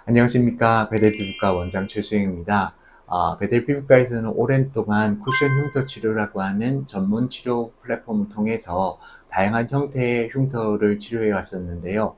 안녕하십니까. 베델피부과 원장 최수영입니다. 베델피부과에서는 오랜 동안 쿠션 흉터 치료라고 하는 전문 치료 플랫폼을 통해서 다양한 형태의 흉터를 치료해 왔었는데요.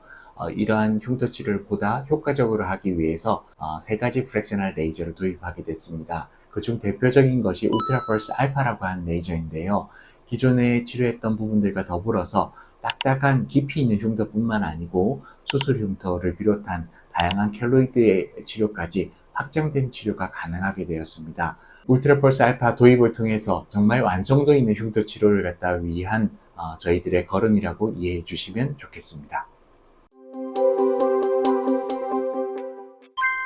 이러한 흉터 치료를 보다 효과적으로 하기 위해서 세 가지 프랙셔널 레이저를 도입하게 됐습니다. 그중 대표적인 것이 울트라펄스 알파라고 하는 레이저인데요. 기존에 치료했던 부분들과 더불어서 딱딱한 깊이 있는 흉터뿐만 아니고 수술 흉터를 비롯한 다양한 켈로이드의 치료까지 확장된 치료가 가능하게 되었습니다. 울트라펄스 알파 도입을 통해서 정말 완성도 있는 흉터 치료를 갖다 위한 저희들의 걸음이라고 이해해 주시면 좋겠습니다.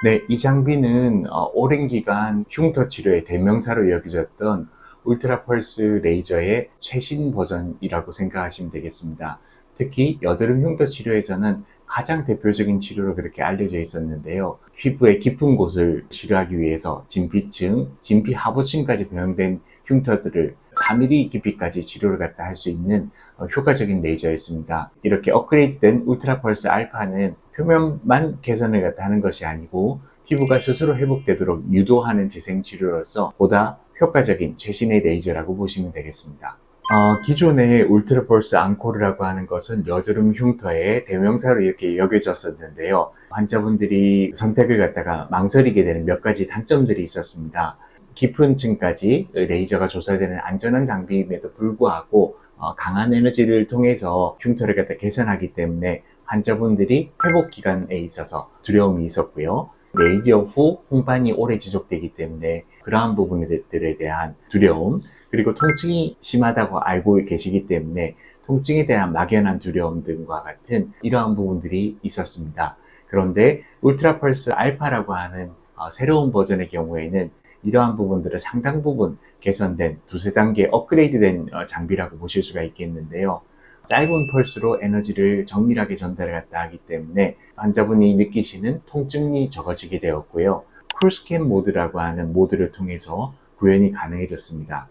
네, 이 장비는 오랜 기간 흉터 치료의 대명사로 여겨졌던 울트라펄스 레이저의 최신 버전이라고 생각하시면 되겠습니다. 특히 여드름 흉터 치료에서는 가장 대표적인 치료로 그렇게 알려져 있었는데요. 피부의 깊은 곳을 치료하기 위해서 진피층, 진피 하부층까지 변형된 흉터들을 4mm 깊이까지 치료를 갖다 할 수 있는 효과적인 레이저였습니다. 이렇게 업그레이드된 울트라펄스 알파는 표면만 개선을 갖다 하는 것이 아니고 피부가 스스로 회복되도록 유도하는 재생치료로서 보다 효과적인 최신의 레이저라고 보시면 되겠습니다. 기존의 울트라펄스 앙코르라고 하는 것은 여드름 흉터의 대명사로 이렇게 여겨졌었는데요. 환자분들이 선택을 갖다가 망설이게 되는 몇 가지 단점들이 있었습니다. 깊은 층까지 레이저가 조사되는 안전한 장비임에도 불구하고 강한 에너지를 통해서 흉터를 갖다 개선하기 때문에 환자분들이 회복 기간에 있어서 두려움이 있었고요. 레이저 후 홍반이 오래 지속되기 때문에 그러한 부분들에 대한 두려움, 그리고 통증이 심하다고 알고 계시기 때문에 통증에 대한 막연한 두려움 등과 같은 이러한 부분들이 있었습니다. 그런데 울트라펄스 알파라고 하는 새로운 버전의 경우에는 이러한 부분들을 상당 부분 개선된 두세 단계 업그레이드된 장비라고 보실 수가 있겠는데요. 짧은 펄스로 에너지를 정밀하게 전달을 갖다 하기 때문에 환자분이 느끼시는 통증이 적어지게 되었고요. 쿨스캔 모드라고 하는 모드를 통해서 구현이 가능해졌습니다.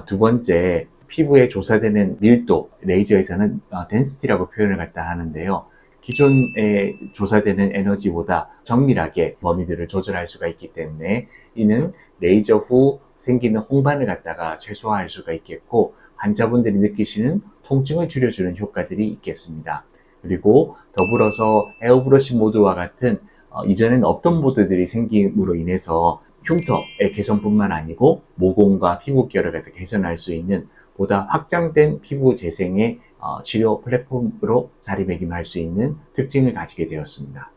두 번째, 피부에 조사되는 밀도, 레이저에서는 덴시티라고 표현을 갖다 하는데요. 기존에 조사되는 에너지보다 정밀하게 범위들을 조절할 수가 있기 때문에 이는 레이저 후 생기는 홍반을 갖다가 최소화할 수가 있겠고 환자분들이 느끼시는 통증을 줄여주는 효과들이 있겠습니다. 그리고 더불어서 에어브러시 모드와 같은 이전에는 없던 모드들이 생김으로 인해서 흉터의 개선뿐만 아니고 모공과 피부결을 갖다 개선할 수 있는 보다 확장된 피부 재생의 치료 플랫폼으로 자리매김할 수 있는 특징을 가지게 되었습니다.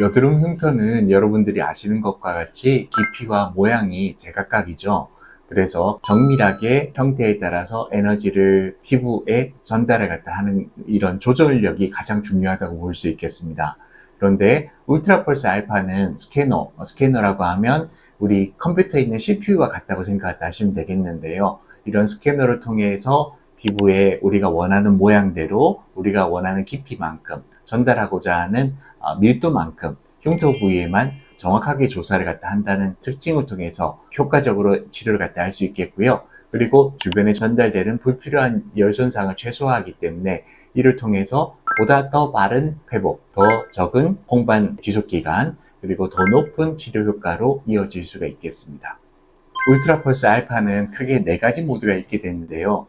여드름 흉터는 여러분들이 아시는 것과 같이 깊이와 모양이 제각각이죠. 그래서 정밀하게 형태에 따라서 에너지를 피부에 전달을 갖다 하는 이런 조절력이 가장 중요하다고 볼 수 있겠습니다. 그런데 울트라펄스 알파는 스캐너라고 하면 우리 컴퓨터에 있는 CPU와 같다고 생각하시면 되겠는데요. 이런 스캐너를 통해서 피부에 우리가 원하는 모양대로 우리가 원하는 깊이만큼 전달하고자 하는 밀도만큼 흉터 부위에만 정확하게 조사를 갖다 한다는 특징을 통해서 효과적으로 치료를 갖다 할 수 있겠고요. 그리고 주변에 전달되는 불필요한 열 손상을 최소화하기 때문에 이를 통해서 보다 더 빠른 회복, 더 적은 홍반 지속기간, 그리고 더 높은 치료 효과로 이어질 수가 있겠습니다. 울트라펄스 알파는 크게 네 가지 모드가 있게 되는데요.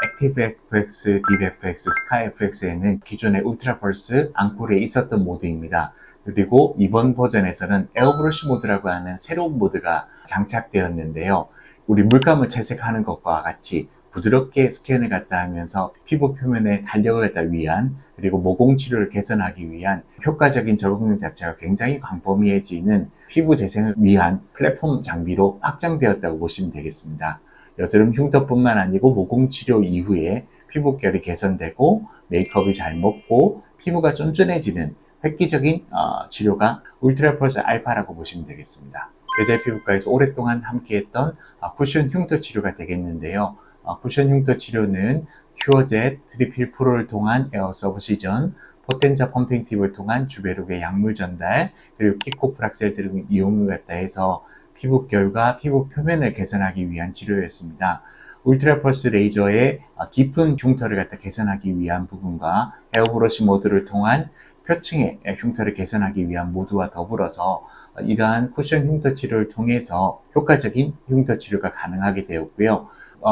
액티브 FX, 딥 FX, 스카이 FX에는 기존의 울트라펄스 앙코르에 있었던 모드입니다. 그리고 이번 버전에서는 에어브러시 모드라고 하는 새로운 모드가 장착되었는데요. 우리 물감을 채색하는 것과 같이 부드럽게 스캔을 갖다 하면서 피부 표면의 탄력을 갖다 위한, 그리고 모공 치료를 개선하기 위한 효과적인 적응력 자체가 굉장히 광범위해지는 피부 재생을 위한 플랫폼 장비로 확장되었다고 보시면 되겠습니다. 여드름 흉터뿐만 아니고 모공 치료 이후에 피부결이 개선되고 메이크업이 잘 먹고 피부가 쫀쫀해지는 획기적인 치료가 울트라펄스 알파라고 보시면 되겠습니다. 베델 피부과에서 오랫동안 함께했던 쿠션 흉터 치료가 되겠는데요. 쿠션 흉터 치료는 큐어젯, 트리필 프로를 통한 에어 서브시전, 포텐자 펌핑 팁을 통한 주베룩의 약물 전달, 그리고 키코프락셀 등을 이용을 갖다 해서 피부결과 피부 표면을 개선하기 위한 치료였습니다. 울트라펄스 레이저의 깊은 흉터를 갖다 개선하기 위한 부분과 헤어브러시 모드를 통한 표층의 흉터를 개선하기 위한 모두와 더불어서 이러한 쿠션 흉터 치료를 통해서 효과적인 흉터 치료가 가능하게 되었고요.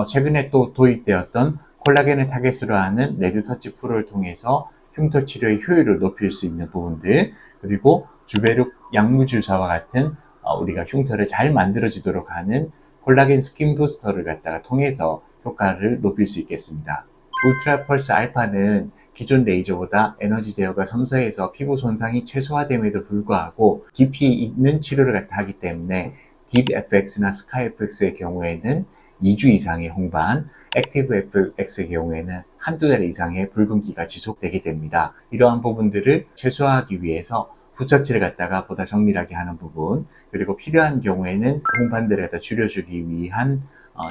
최근에 또 도입되었던 콜라겐을 타겟으로 하는 레드터치 프로를 통해서 흉터 치료의 효율을 높일 수 있는 부분들, 그리고 주베룩 약물 주사와 같은 우리가 흉터를 잘 만들어지도록 하는 콜라겐 스킨 부스터를 갖다가 통해서 효과를 높일 수 있겠습니다. 울트라 펄스 알파는 기존 레이저보다 에너지 제어가 섬세해서 피부 손상이 최소화됨에도 불구하고 깊이 있는 치료를 갖다 하기 때문에 딥 FX나 스카 FX의 경우에는 2주 이상의 홍반, 액티브 FX의 경우에는 한두 달 이상의 붉은기가 지속되게 됩니다. 이러한 부분들을 최소화하기 위해서 후처치를 갖다가 보다 정밀하게 하는 부분, 그리고 필요한 경우에는 홍반들을 갖다 줄여주기 위한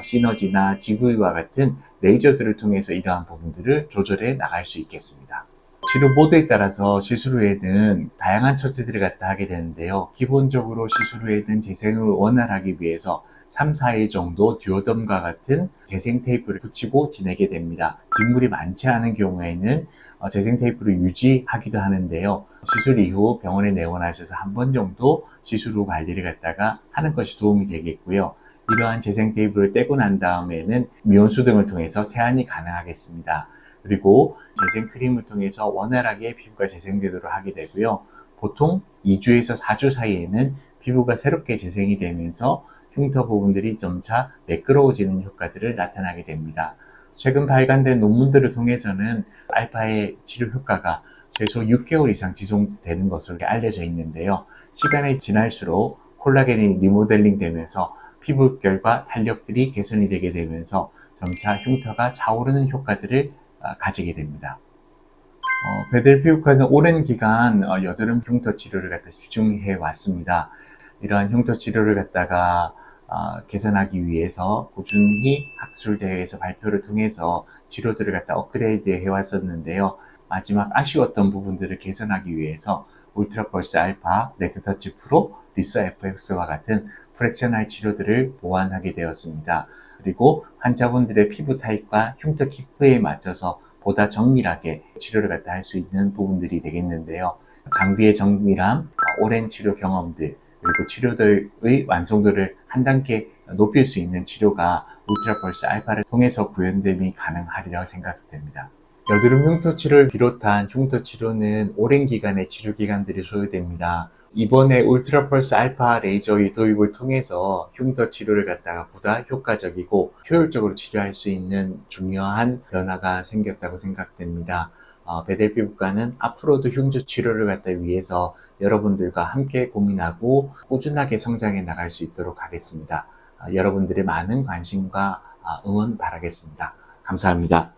시너지나 GV와 같은 레이저들을 통해서 이러한 부분들을 조절해 나갈 수 있겠습니다. 치료 모드에 따라서 시술 후에는 다양한 처치들을 갖다 하게 되는데요. 기본적으로 시술 후에는 재생을 원활하기 위해서 3, 4일 정도 듀오덤과 같은 재생 테이프를 붙이고 지내게 됩니다. 진물이 많지 않은 경우에는 재생 테이프를 유지하기도 하는데요. 시술 이후 병원에 내원하셔서 한 번 정도 시술 후 관리를 갖다가 하는 것이 도움이 되겠고요. 이러한 재생 테이프를 떼고 난 다음에는 미온수 등을 통해서 세안이 가능하겠습니다. 그리고 재생 크림을 통해서 원활하게 피부가 재생되도록 하게 되고요. 보통 2주에서 4주 사이에는 피부가 새롭게 재생이 되면서 흉터 부분들이 점차 매끄러워지는 효과들을 나타나게 됩니다. 최근 발간된 논문들을 통해서는 알파의 치료 효과가 최소 6개월 이상 지속되는 것으로 알려져 있는데요. 시간이 지날수록 콜라겐이 리모델링 되면서 피부결과 탄력들이 개선이 되게 되면서 점차 흉터가 차오르는 효과들을 가지게 됩니다. 베델 피부과는 오랜 기간 여드름 흉터 치료를 갖다 집중해 왔습니다. 이러한 흉터 치료를 갖다가 개선하기 위해서 꾸준히 학술대회에서 발표를 통해서 치료들을 갖다 업그레이드 해왔었는데요. 마지막 아쉬웠던 부분들을 개선하기 위해서 울트라 펄스 알파, 레드터치 프로, 리서 FX와 같은 프랙셔널 치료들을 보완하게 되었습니다. 그리고 환자분들의 피부 타입과 흉터 깊이에 맞춰서 보다 정밀하게 치료를 갖다 할 수 있는 부분들이 되겠는데요. 장비의 정밀함, 오랜 치료 경험들, 그리고 치료의 완성도를 한 단계 높일 수 있는 치료가 울트라 펄스 알파를 통해서 구현됨이 가능하리라고 생각됩니다. 여드름 흉터 치료를 비롯한 흉터 치료는 오랜 기간의 치료 기간들이 소요됩니다. 이번에 울트라 펄스 알파 레이저의 도입을 통해서 흉터 치료를 갖다가 보다 효과적이고 효율적으로 치료할 수 있는 중요한 변화가 생겼다고 생각됩니다. 베델 피부과는 앞으로도 흉터 치료를 갖다 위해서 여러분들과 함께 고민하고 꾸준하게 성장해 나갈 수 있도록 하겠습니다. 여러분들의 많은 관심과 응원 바라겠습니다. 감사합니다.